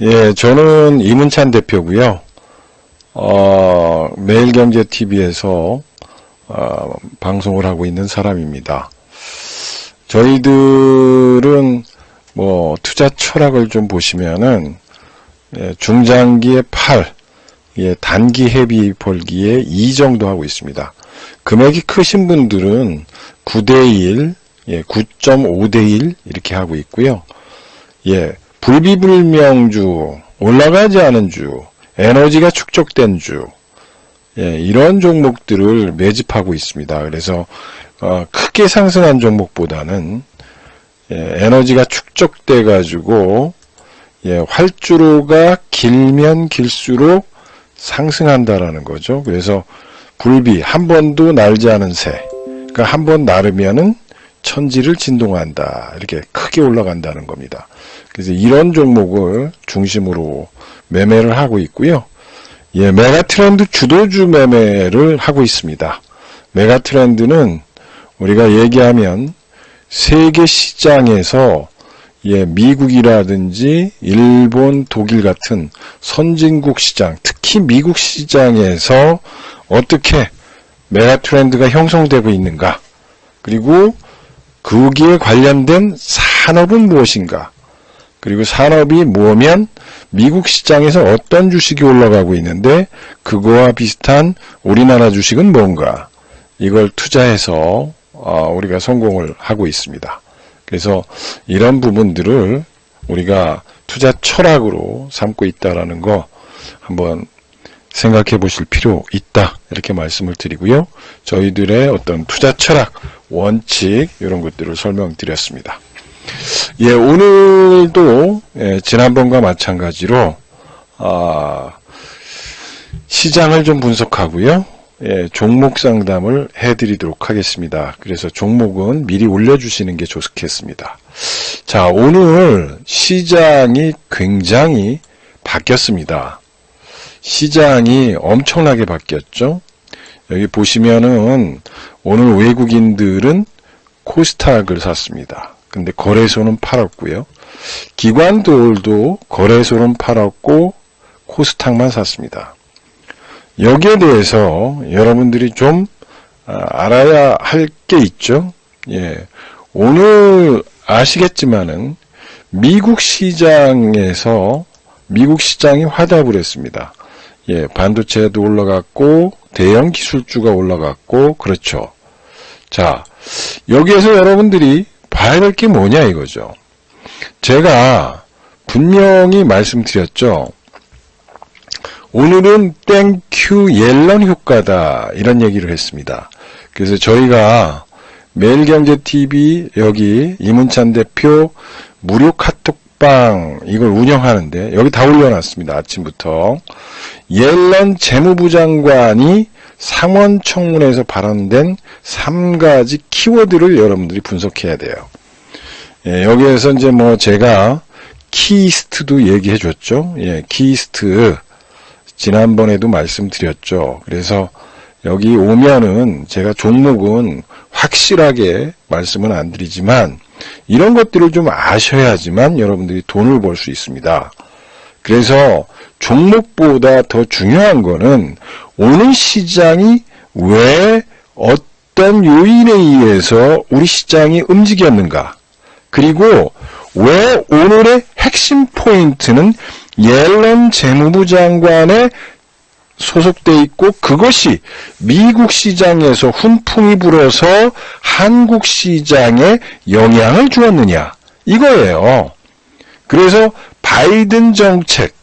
예, 저는 이문찬 대표고요. 매일경제TV에서 방송을 하고 있는 사람입니다. 저희들은 투자 철학을 좀 보시면은 중장기에 8, 단기 회비 벌기에 2 정도 하고 있습니다. 금액이 크신 분들은 9대1, 9.5대1 이렇게 하고 있고요. 불비불명주, 올라가지 않은 주, 에너지가 축적된 주, 이런 종목들을 매집하고 있습니다. 그래서 크게 상승한 종목보다는 에너지가 축적돼 가지고 활주로가 길면 길수록 상승한다라는 거죠. 그래서 불비, 한 번도 날지 않은 새, 그러니까 한 번 나르면은 천지를 진동한다, 이렇게 크게 올라간다는 겁니다. 그래서 이런 종목을 중심으로 매매를 하고 있고요. 메가트렌드 주도주 매매를 하고 있습니다. 메가트렌드는 우리가 얘기하면 세계 시장에서 미국이라든지 일본, 독일 같은 선진국 시장, 특히 미국 시장에서 어떻게 메가트렌드가 형성되고 있는가, 그리고 거기에 관련된 산업은 무엇인가, 그리고 산업이 뭐면 미국 시장에서 어떤 주식이 올라가고 있는데 그거와 비슷한 우리나라 주식은 뭔가, 이걸 투자해서 우리가 성공을 하고 있습니다. 그래서 이런 부분들을 우리가 투자 철학으로 삼고 있다라는 거 한번 생각해 보실 필요 있다, 이렇게 말씀을 드리고요. 저희들의 어떤 투자 철학, 원칙, 이런 것들을 설명드렸습니다. 오늘도 지난번과 마찬가지로 시장을 좀 분석하고요. 종목 상담을 해드리도록 하겠습니다. 그래서 종목은 미리 올려주시는 게 좋겠습니다. 자, 오늘 시장이 굉장히 바뀌었습니다. 시장이 엄청나게 바뀌었죠. 여기 보시면은 오늘 외국인들은 코스닥을 샀습니다. 근데 거래소는 팔았고요. 기관들도 거래소는 팔았고 코스닥만 샀습니다. 여기에 대해서 여러분들이 좀 알아야 할 게 있죠. 오늘 아시겠지만은 미국 시장에서 미국 시장이 화답을 했습니다. 반도체도 올라갔고 대형 기술주가 올라갔고, 그렇죠. 자, 여기에서 여러분들이 봐야 될 게 뭐냐 이거죠. 제가 분명히 말씀드렸죠. 오늘은 땡큐 옐런 효과다, 이런 얘기를 했습니다. 그래서 저희가 매일경제TV 여기 이문찬 대표 무료 카톡방 이걸 운영하는데 여기 다 올려놨습니다. 아침부터. 옐런 재무부 장관이 상원청문회에서 발언된 3가지 키워드를 여러분들이 분석해야 돼요. 여기에서 이제 제가 키이스트도 얘기해 줬죠. 키이스트 지난번에도 말씀드렸죠. 그래서 여기 오면은 제가 종목은 확실하게 말씀은 안 드리지만 이런 것들을 좀 아셔야지만 여러분들이 돈을 벌 수 있습니다. 그래서 종목보다 더 중요한 거는 오늘 시장이 왜 어떤 요인에 의해서 우리 시장이 움직였는가, 그리고 왜 오늘의 핵심 포인트는 옐런 재무부 장관에 소속돼 있고 그것이 미국 시장에서 훈풍이 불어서 한국 시장에 영향을 주었느냐, 이거예요. 그래서 바이든 정책,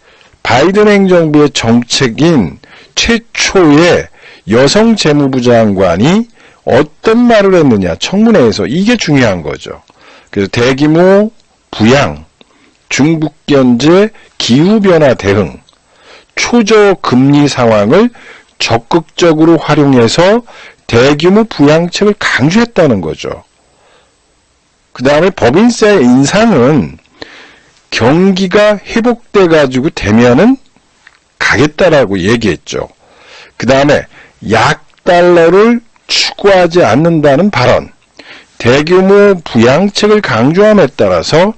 바이든 행정부의 정책인 최초의 여성 재무부 장관이 어떤 말을 했느냐, 청문회에서, 이게 중요한 거죠. 그래서 대규모 부양, 중국 견제, 기후변화 대응, 초저금리 상황을 적극적으로 활용해서 대규모 부양책을 강조했다는 거죠. 그 다음에 법인세 인상은 경기가 회복돼 가지고 되면은 가겠다라고 얘기했죠. 그 다음에 약달러를 추구하지 않는다는 발언, 대규모 부양책을 강조함에 따라서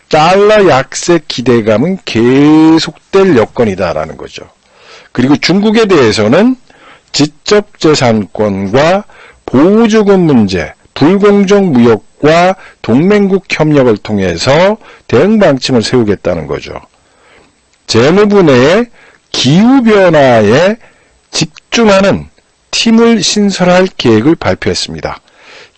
달러 약세 기대감은 계속될 여건이다라는 거죠. 그리고 중국에 대해서는 지적재산권과 보조금 문제, 불공정 무역과 동맹국 협력을 통해서 대응 방침을 세우겠다는 거죠. 재무부 내에 기후변화에 집중하는 팀을 신설할 계획을 발표했습니다.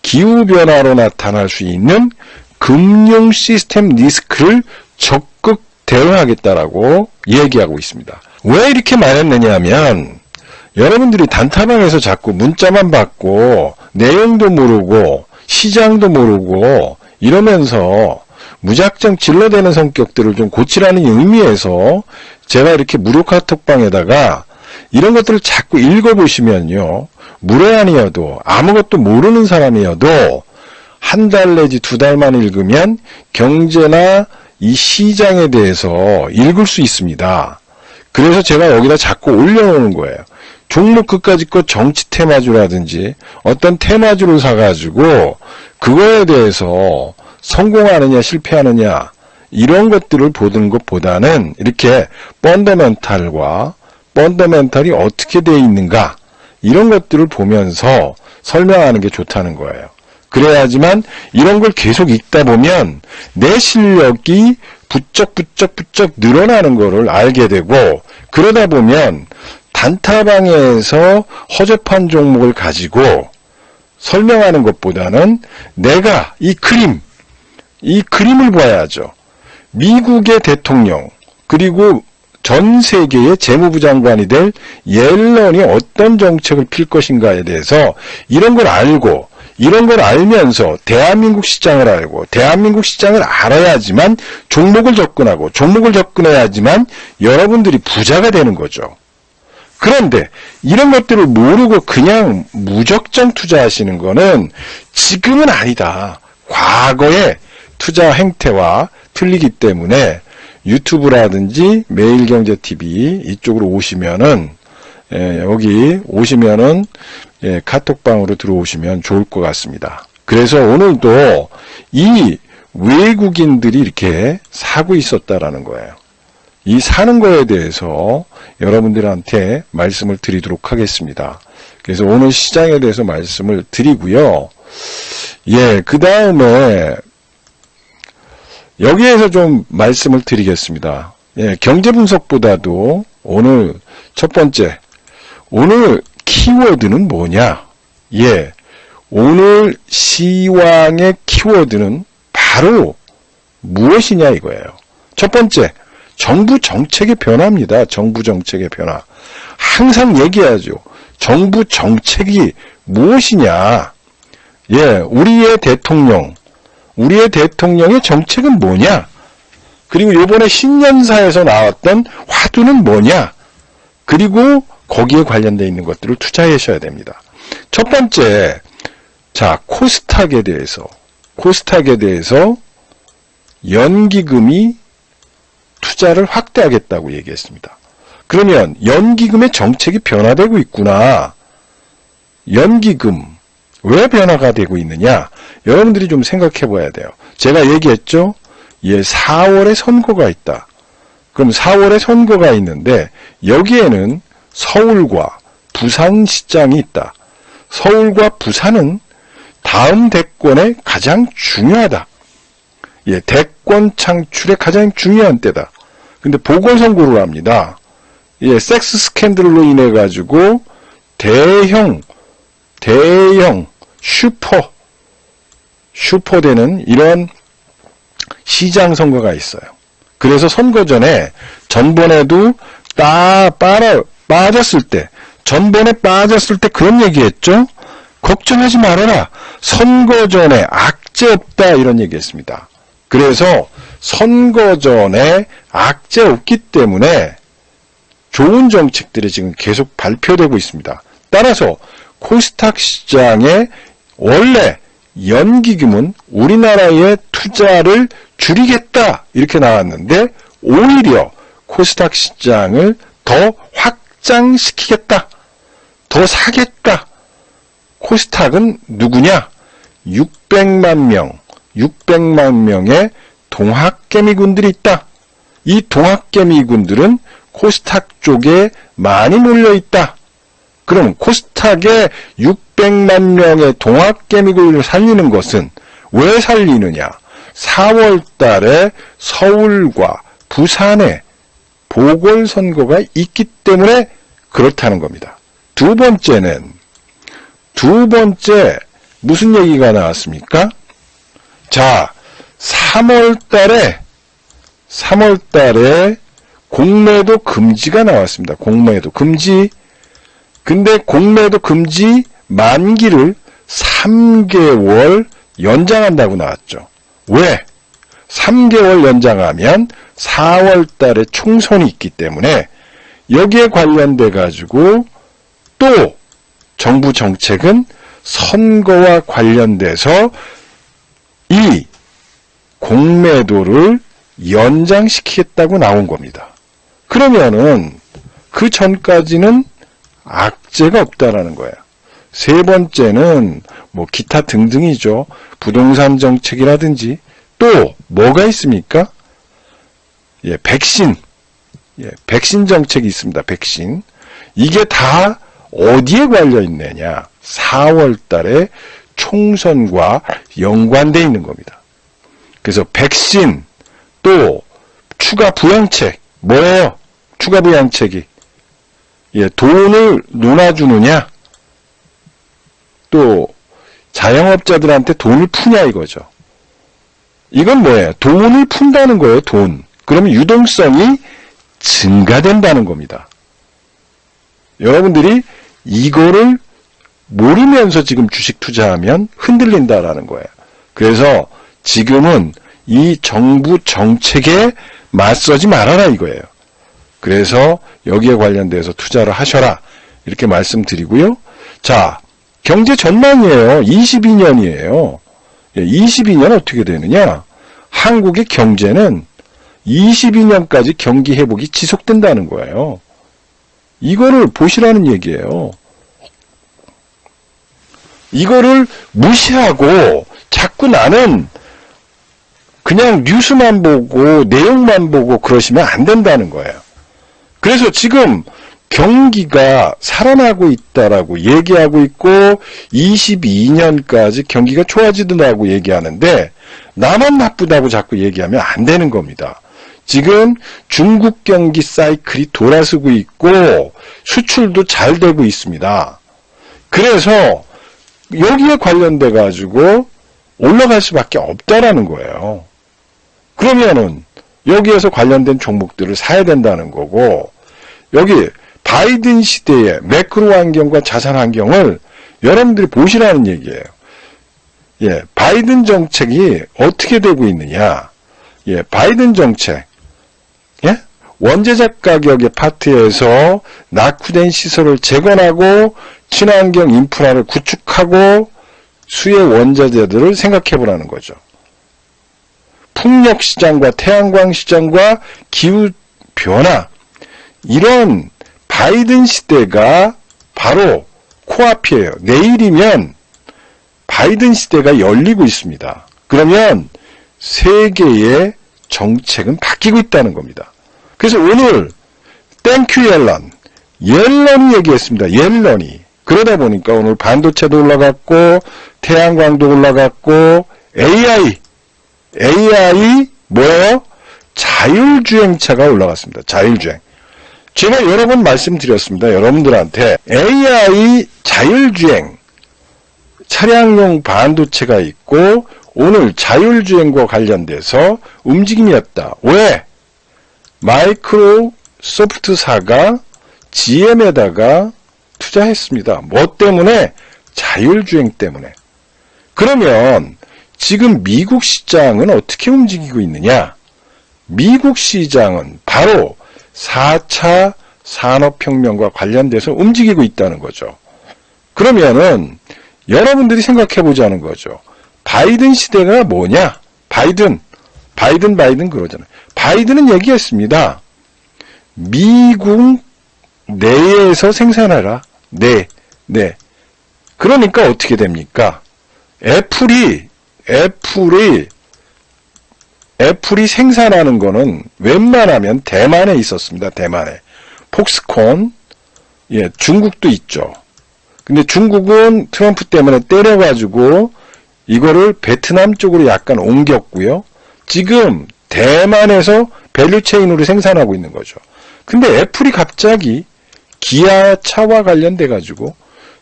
기후변화로 나타날 수 있는 금융 시스템 리스크를 적극 대응하겠다라고 얘기하고 있습니다. 왜 이렇게 말했느냐 하면 여러분들이 단타방에서 자꾸 문자만 받고 내용도 모르고 시장도 모르고 이러면서 무작정 질러대는 성격들을 좀 고치라는 의미에서 제가 이렇게 무료 카톡방에다가 이런 것들을 자꾸 읽어보시면요. 무례한이어도 아무것도 모르는 사람이어도 한 달 내지 2달만 읽으면 경제나 이 시장에 대해서 읽을 수 있습니다. 그래서 제가 여기다 자꾸 올려놓는 거예요. 종목 그까짓 거 정치 테마주라든지 어떤 테마주를 사가지고 그거에 대해서 성공하느냐 실패하느냐 이런 것들을 보는 것보다는 이렇게 펀더멘탈이 어떻게 되어 있는가 이런 것들을 보면서 설명하는 게 좋다는 거예요. 그래야지만 이런 걸 계속 읽다 보면 내 실력이 부쩍 늘어나는 거를 알게 되고 그러다 보면 단타방에서 허접한 종목을 가지고 설명하는 것보다는 내가 이 그림을 봐야죠. 미국의 대통령 그리고 전 세계의 재무부 장관이 될 옐런이 어떤 정책을 필 것인가에 대해서 이런 걸 알고 이런 걸 알면서 대한민국 시장을 알고 대한민국 시장을 알아야지만 종목을 접근하고 종목을 접근해야지만 여러분들이 부자가 되는 거죠. 그런데 이런 것들을 모르고 그냥 무적정 투자하시는 거는 지금은 아니다. 과거의 투자 행태와 틀리기 때문에 유튜브라든지 매일경제TV 이쪽으로 오시면은 여기 오시면은 카톡방으로 들어오시면 좋을 것 같습니다. 그래서 오늘도 이 외국인들이 이렇게 사고 있었다라는 거예요. 이 사는 거에 대해서 여러분들한테 말씀을 드리도록 하겠습니다. 그래서 오늘 시장에 대해서 말씀을 드리고요. 그 다음에 여기에서 좀 말씀을 드리겠습니다. 경제 분석보다도 오늘 첫 번째, 오늘 키워드는 뭐냐? 오늘 시황의 키워드는 바로 무엇이냐 이거예요. 첫 번째, 정부 정책의 변화입니다. 정부 정책의 변화. 항상 얘기하죠. 정부 정책이 무엇이냐? 우리의 대통령의 정책은 뭐냐? 그리고 요번에 신년사에서 나왔던 화두는 뭐냐? 그리고 거기에 관련되어 있는 것들을 투자하셔야 됩니다. 첫 번째, 코스닥에 대해서 연기금이 투자를 확대하겠다고 얘기했습니다. 그러면 연기금의 정책이 변화되고 있구나. 연기금 왜 변화가 되고 있느냐? 여러분들이 좀 생각해 봐야 돼요. 제가 얘기했죠? 4월에 선거가 있다. 그럼 4월에 선거가 있는데 여기에는 서울과 부산시장이 있다. 서울과 부산은 다음 대권에 가장 중요하다. 대권 창출에 가장 중요한 때다. 근데 보궐선거를 합니다. 섹스 스캔들로 인해 가지고 대형 슈퍼되는 이런 시장 선거가 있어요. 그래서 선거 전에 전번에도 전번에 빠졌을 때 그런 얘기했죠. 걱정하지 말아라. 선거 전에 악재 없다 이런 얘기했습니다. 그래서 선거 전에 악재 없기 때문에 좋은 정책들이 지금 계속 발표되고 있습니다. 따라서 코스닥 시장의 원래 연기금은 우리나라의 투자를 줄이겠다 이렇게 나왔는데 오히려 코스닥 시장을 더 확장시키겠다. 더 사겠다. 코스닥은 누구냐? 600만 명의 동학개미군들이 있다. 이 동학개미군들은 코스닥 쪽에 많이 몰려있다. 그럼 코스닥에 600만 명의 동학개미군을 살리는 것은 왜 살리느냐? 4월 달에 서울과 부산에 보궐선거가 있기 때문에 그렇다는 겁니다. 두 번째 무슨 얘기가 나왔습니까? 자, 3월 달에 공매도 금지가 나왔습니다. 공매도 금지. 근데 공매도 금지 만기를 3개월 연장한다고 나왔죠. 왜? 3개월 연장하면 4월 달에 총선이 있기 때문에 여기에 관련돼 가지고 또 정부 정책은 선거와 관련돼서 이 공매도를 연장시키겠다고 나온 겁니다. 그러면은 그 전까지는 악재가 없다라는 거예요. 세 번째는 뭐 기타 등등이죠. 부동산 정책이라든지 또 뭐가 있습니까? 백신 정책이 있습니다. 백신. 이게 다 어디에 관련 있느냐? 4월 달에 총선과 연관되어 있는 겁니다. 그래서 백신, 또 추가 부양책, 뭐예요? 추가 부양책이. 돈을 놓아주느냐? 또 자영업자들한테 돈을 푸냐 이거죠. 이건 뭐예요? 돈을 푼다는 거예요. 돈. 그러면 유동성이 증가된다는 겁니다. 여러분들이 이거를 모르면서 지금 주식 투자하면 흔들린다라는 거예요. 그래서 지금은 이 정부 정책에 맞서지 말아라 이거예요. 그래서 여기에 관련돼서 투자를 하셔라 이렇게 말씀드리고요. 자, 경제 전망이에요. 22년이에요. 22년 어떻게 되느냐? 한국의 경제는 22년까지 경기 회복이 지속된다는 거예요. 이거를 보시라는 얘기예요. 이거를 무시하고 자꾸 나는 그냥 뉴스만 보고 내용만 보고 그러시면 안 된다는 거예요. 그래서 지금 경기가 살아나고 있다라고 얘기하고 있고 22년까지 경기가 좋아지더라고 얘기하는데 나만 나쁘다고 자꾸 얘기하면 안 되는 겁니다. 지금 중국 경기 사이클이 돌아서고 있고 수출도 잘 되고 있습니다. 그래서 여기에 관련돼 가지고 올라갈 수밖에 없다라는 거예요. 그러면은 여기에서 관련된 종목들을 사야 된다는 거고 여기 바이든 시대의 매크로 환경과 자산 환경을 여러분들이 보시라는 얘기예요. 바이든 정책이 어떻게 되고 있느냐? 바이든 정책. 원자재 가격의 파트에서 낙후된 시설을 재건하고 친환경 인프라를 구축하고 수의 원자재들을 생각해 보라는 거죠. 풍력 시장과 태양광 시장과 기후 변화 이런 바이든 시대가 바로 코앞이에요. 내일이면 바이든 시대가 열리고 있습니다. 그러면 세계의 정책은 바뀌고 있다는 겁니다. 그래서 오늘 땡큐 옐런이 얘기했습니다. 옐런이. 그러다 보니까 오늘 반도체도 올라갔고 태양광도 올라갔고 AI 뭐예요? 자율주행차가 올라갔습니다. 자율주행. 제가 여러 번 말씀드렸습니다. 여러분들한테 AI 자율주행 차량용 반도체가 있고 오늘 자율주행과 관련돼서 움직임이었다. 왜? 마이크로소프트사가 GM에다가 투자했습니다. 뭐 때문에? 자율주행 때문에. 그러면 지금 미국 시장은 어떻게 움직이고 있느냐? 미국 시장은 바로 4차 산업혁명과 관련돼서 움직이고 있다는 거죠. 그러면은 여러분들이 생각해 보자는 거죠. 바이든 시대가 뭐냐? 바이든 그러잖아요. 바이든은 얘기했습니다. 미국 내에서 생산하라. 네. 그러니까 어떻게 됩니까? 애플이 애플이 생산하는 거는 웬만하면 대만에 있었습니다. 대만에. 폭스콘, 예, 중국도 있죠. 근데 중국은 트럼프 때문에 때려가지고 이거를 베트남 쪽으로 약간 옮겼고요. 지금 대만에서 밸류체인으로 생산하고 있는 거죠. 근데 애플이 갑자기 기아차와 관련돼가지고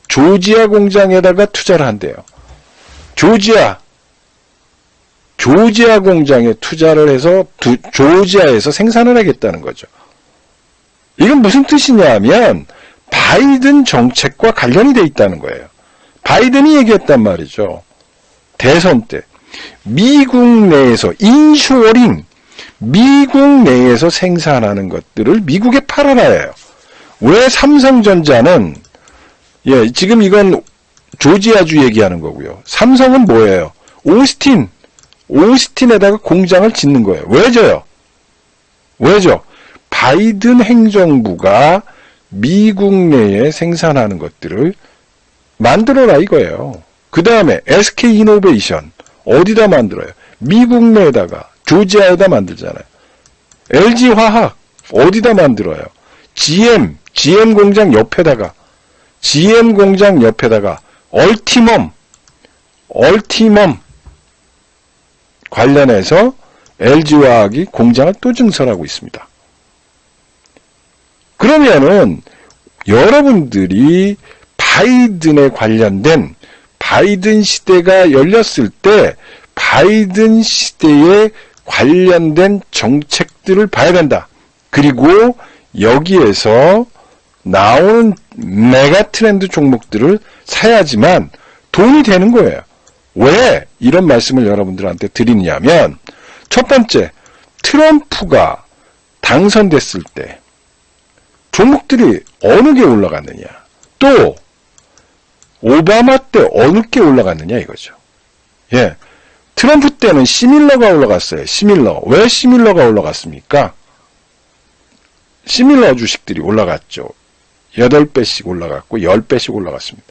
조지아 공장에다가 투자를 한대요. 조지아 공장에 투자를 해서 조지아에서 생산을 하겠다는 거죠. 이건 무슨 뜻이냐면 바이든 정책과 관련이 돼 있다는 거예요. 바이든이 얘기했단 말이죠. 대선 때 미국 내에서 인쇼어링, 미국 내에서 생산하는 것들을 미국에 팔아놔요. 왜 삼성전자는, 예, 지금 이건 조지아주 얘기하는 거고요. 삼성은 뭐예요? 오스틴에다가 공장을 짓는 거예요. 왜죠? 바이든 행정부가 미국 내에 생산하는 것들을 만들어라 이거예요. 그 다음에 SK이노베이션 어디다 만들어요? 미국 내에다가 조지아에다 만들잖아요. LG화학 어디다 만들어요? GM 공장 옆에다가 얼티멈 관련해서 LG화학이 공장을 또 증설하고 있습니다. 그러면은 여러분들이 바이든에 관련된 바이든 시대가 열렸을 때 바이든 시대에 관련된 정책들을 봐야 된다. 그리고 여기에서 나오는 메가 트렌드 종목들을 사야지만 돈이 되는 거예요. 왜 이런 말씀을 여러분들한테 드리냐면 첫 번째, 트럼프가 당선됐을 때 종목들이 어느 게 올라갔느냐, 또 오바마 때 어느 게 올라갔느냐 이거죠. 예, 트럼프 때는 시밀러가 올라갔어요. 시밀러. 왜 시밀러가 올라갔습니까? 시밀러 주식들이 올라갔죠. 8배씩 올라갔고 10배씩 올라갔습니다.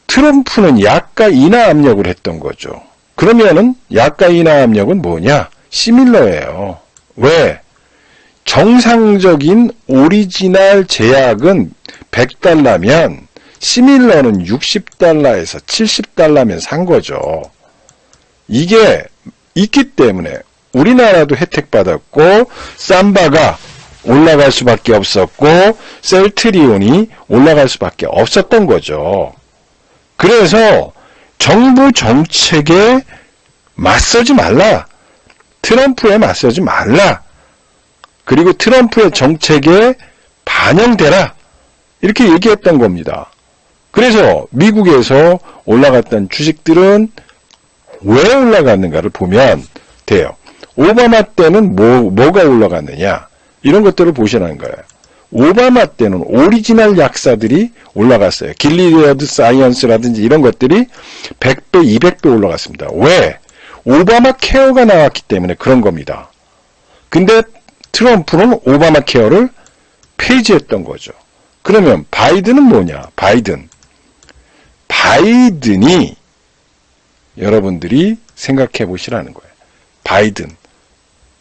트럼프는 약가 인하 압력을 했던 거죠. 그러면은 약가 인하 압력은 뭐냐? 시밀러예요. 왜? 정상적인 오리지널 제약은 100달러면 시밀러는 60달러에서 70달러면 산 거죠. 이게 있기 때문에 우리나라도 혜택 받았고 삼바가 올라갈 수밖에 없었고 셀트리온이 올라갈 수밖에 없었던 거죠. 그래서 정부 정책에 맞서지 말라. 트럼프에 맞서지 말라. 그리고 트럼프의 정책에 반영되라. 이렇게 얘기했던 겁니다. 그래서 미국에서 올라갔던 주식들은 왜 올라갔는가를 보면 돼요. 오바마 때는 뭐가 올라갔느냐. 이런 것들을 보시라는 거예요. 오바마 때는 오리지널 약사들이 올라갔어요. 길리드 사이언스라든지 이런 것들이 100배, 200배 올라갔습니다. 왜? 오바마 케어가 나왔기 때문에 그런 겁니다. 근데 트럼프는 오바마 케어를 폐지했던 거죠. 그러면 바이든은 뭐냐? 바이든이 여러분들이 생각해 보시라는 거예요.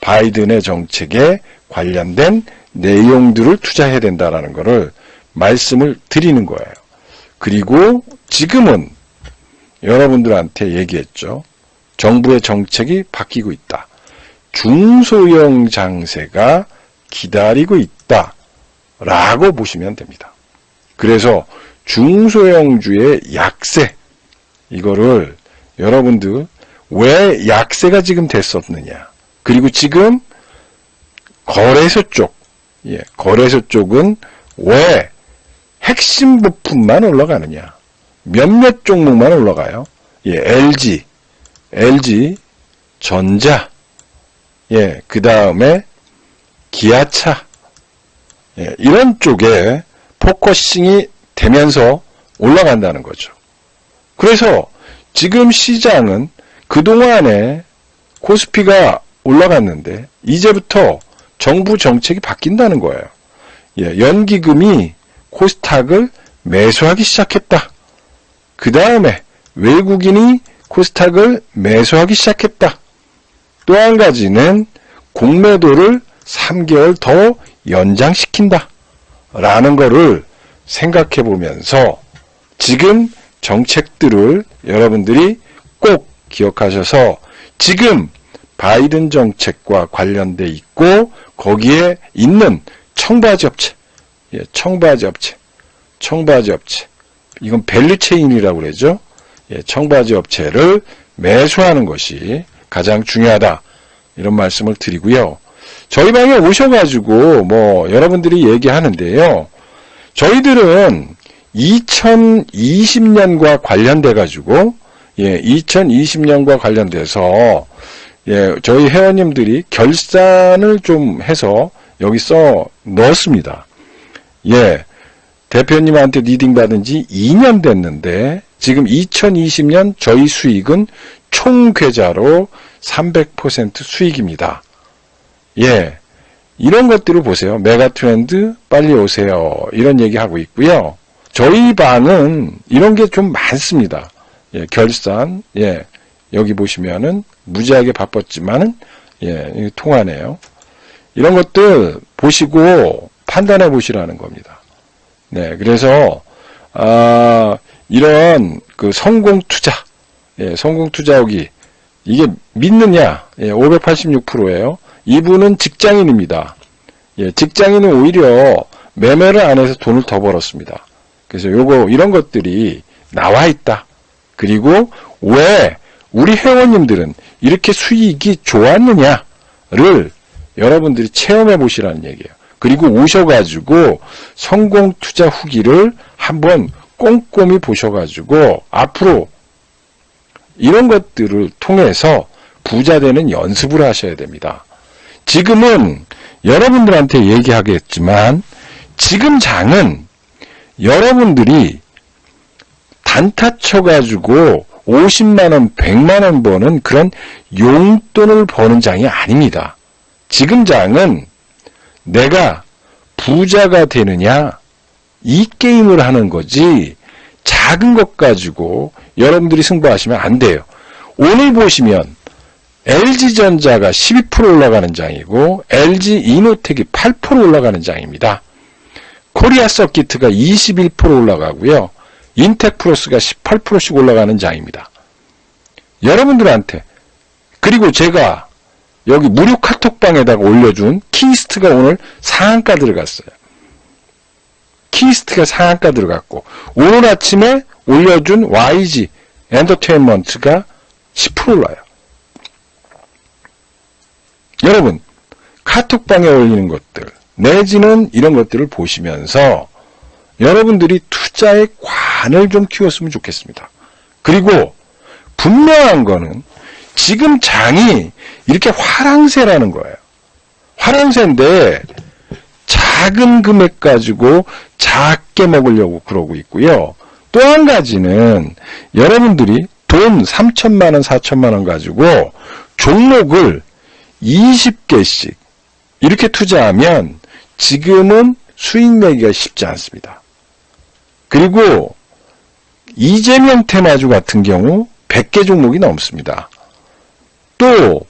바이든의 정책에 관련된 내용들을 투자해야 된다라는 것을 말씀을 드리는 거예요. 그리고 지금은 여러분들한테 얘기했죠. 정부의 정책이 바뀌고 있다. 중소형 장세가 기다리고 있다. 라고 보시면 됩니다. 그래서 중소형주의 약세, 이거를 여러분들 왜 약세가 지금 됐었느냐. 그리고 지금 거래소 쪽은 왜 핵심 부품만 올라가느냐. 몇몇 종목만 올라가요. 예, LG 전자, 예, 그 다음에 기아차, 예, 이런 쪽에 포커싱이 되면서 올라간다는 거죠. 그래서 지금 시장은 그동안에 코스피가 올라갔는데 이제부터 정부 정책이 바뀐다는 거예요. 예, 연기금이 코스닥을 매수하기 시작했다. 그 다음에 외국인이 코스닥을 매수하기 시작했다. 또 한 가지는 공매도를 3개월 더 연장시킨다 라는 거를 생각해 보면서 지금 정책들을 여러분들이 꼭 기억하셔서 지금 바이든 정책과 관련돼 있고 거기에 있는 청바지 업체, 청바지 업체, 이건 밸류체인이라고 그러죠. 청바지 업체를 매수하는 것이 가장 중요하다 이런 말씀을 드리고요. 저희 방에 오셔가지고 여러분들이 얘기하는데요. 저희들은 2020년과 관련돼가지고 2020년과 관련돼서 저희 회원님들이 결산을 좀 해서 여기 써 넣었습니다. 대표님한테 리딩 받은 지 2년 됐는데 지금 2020년 저희 수익은 총 계좌로 300% 수익입니다. 이런 것들을 보세요. 메가트렌드 빨리 오세요. 이런 얘기하고 있고요. 저희 방은 이런 게 좀 많습니다. 결산, 여기 보시면은 무지하게 바빴지만은, 통하네요. 이런 것들 보시고 판단해 보시라는 겁니다. 그래서, 이런 그 성공 투자, 성공 투자하기, 이게 믿느냐? 586%예요. 이분은 직장인입니다. 직장인은 오히려 매매를 안 해서 돈을 더 벌었습니다. 그래서 이런 것들이 나와 있다. 그리고 왜 우리 회원님들은 이렇게 수익이 좋았느냐를 여러분들이 체험해 보시라는 얘기예요. 그리고 오셔가지고 성공 투자 후기를 한번 꼼꼼히 보셔가지고 앞으로 이런 것들을 통해서 부자 되는 연습을 하셔야 됩니다. 지금은 여러분들한테 얘기하겠지만 지금 장은 여러분들이 단타 쳐가지고 50만원, 100만원 버는 그런 용돈을 버는 장이 아닙니다. 지금 장은 내가 부자가 되느냐 이 게임을 하는 거지 작은 것 가지고 여러분들이 승부하시면 안 돼요. 오늘 보시면 LG전자가 12% 올라가는 장이고 LG이노텍이 8% 올라가는 장입니다. 코리아서키트가 21% 올라가고요. 인텍플러스가 18%씩 올라가는 장입니다. 여러분들한테 그리고 제가 여기 무료 카톡방에다가 올려준 키스트가 오늘 상한가 들어갔어요. 키스트가 상한가 들어갔고 오늘 아침에 올려준 YG 엔터테인먼트가 10% 올라요. 여러분 카톡방에 올리는 것들 내지는 이런 것들을 보시면서 여러분들이 투자의 관을 좀 키웠으면 좋겠습니다. 그리고 분명한 거는 지금 장이 이렇게 화랑새라는 거예요. 화랑새인데 작은 금액 가지고 작게 먹으려고 그러고 있고요. 또 한 가지는 여러분들이 돈 3천만 원, 4천만 원 가지고 종목을 20개씩 이렇게 투자하면 지금은 수익 내기가 쉽지 않습니다. 그리고 이재명 테마주 같은 경우 100개 종목이 넘습니다. 또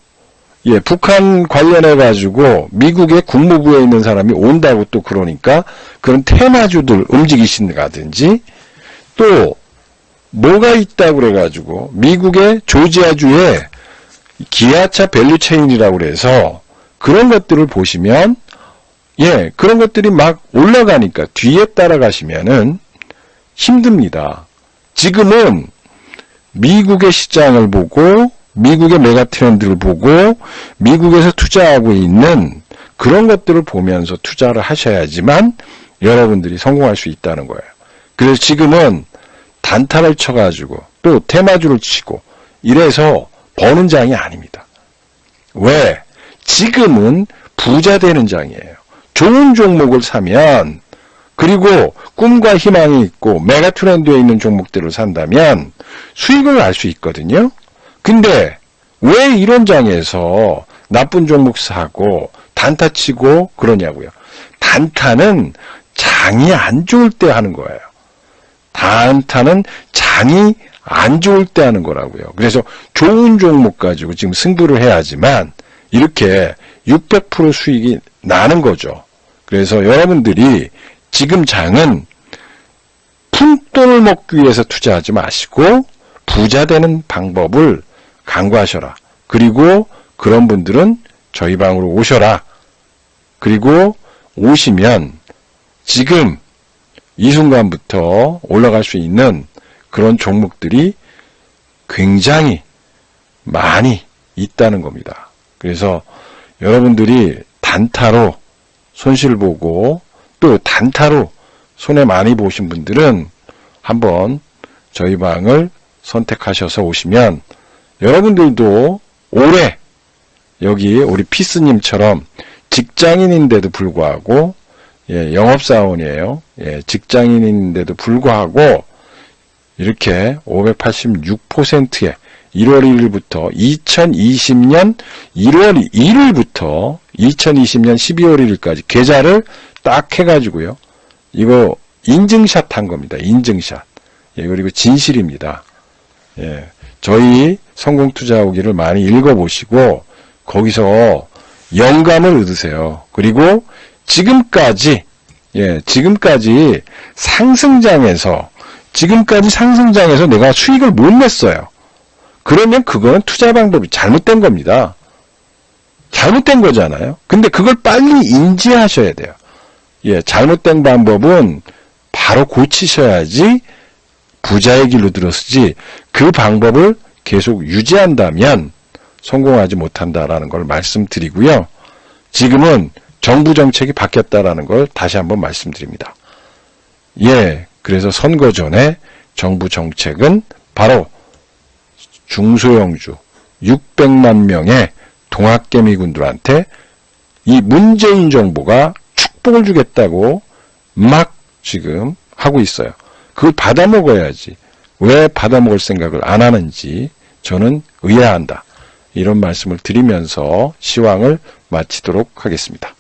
북한 관련해 가지고 미국의 국무부에 있는 사람이 온다고 또 그러니까 그런 테마주들 움직이신다든지 또 뭐가 있다고 그래 가지고 미국의 조지아주에 기아차 밸류체인이라고 그래서 그런 것들을 보시면 그런 것들이 막 올라가니까 뒤에 따라가시면은 힘듭니다. 지금은 미국의 시장을 보고 미국의 메가트렌드를 보고 미국에서 투자하고 있는 그런 것들을 보면서 투자를 하셔야지만 여러분들이 성공할 수 있다는 거예요. 그래서 지금은 단타를 쳐가지고 또 테마주를 치고 이래서 버는 장이 아닙니다. 왜? 지금은 부자 되는 장이에요. 좋은 종목을 사면 그리고 꿈과 희망이 있고 메가트렌드에 있는 종목들을 산다면 수익을 알 수 있거든요. 근데 왜 이런 장에서 나쁜 종목 사고 단타 치고 그러냐고요. 단타는 장이 안 좋을 때 하는 거예요. 단타는 장이 안 좋을 때 하는 거라고요. 그래서 좋은 종목 가지고 지금 승부를 해야지만 이렇게 600% 수익이 나는 거죠. 그래서 여러분들이 지금 장은 푼돈을 먹기 위해서 투자하지 마시고 부자 되는 방법을 강구하셔라. 그리고 그런 분들은 저희 방으로 오셔라. 그리고 오시면 지금 이 순간부터 올라갈 수 있는 그런 종목들이 굉장히 많이 있다는 겁니다. 그래서 여러분들이 단타로 손실 보고 또 단타로 손해 많이 보신 분들은 한번 저희 방을 선택하셔서 오시면 여러분들도 올해 여기 우리 피스님처럼 직장인인데도 불구하고 영업사원이에요. 직장인인데도 불구하고 이렇게 586%의 1월 1일부터 2020년 1월 1일부터 2020년 12월 1일까지 계좌를 딱 해가지고요. 이거 인증샷 한 겁니다. 인증샷. 그리고 진실입니다. 저희 성공투자후기를 많이 읽어보시고 거기서 영감을 얻으세요. 그리고 지금까지 상승장에서 내가 수익을 못 냈어요. 그러면 그거는 투자 방법이 잘못된 겁니다. 잘못된 거잖아요. 근데 그걸 빨리 인지하셔야 돼요. 잘못된 방법은 바로 고치셔야지 부자의 길로 들어서지 그 방법을 계속 유지한다면 성공하지 못한다라는 걸 말씀드리고요. 지금은 정부 정책이 바뀌었다라는 걸 다시 한번 말씀드립니다. 그래서 선거 전에 정부 정책은 바로 중소형주 600만 명의 동학개미군들한테 이 문재인 정부가 축복을 주겠다고 막 지금 하고 있어요. 그걸 받아먹어야지. 왜 받아먹을 생각을 안 하는지 저는 의아한다. 이런 말씀을 드리면서 시황을 마치도록 하겠습니다.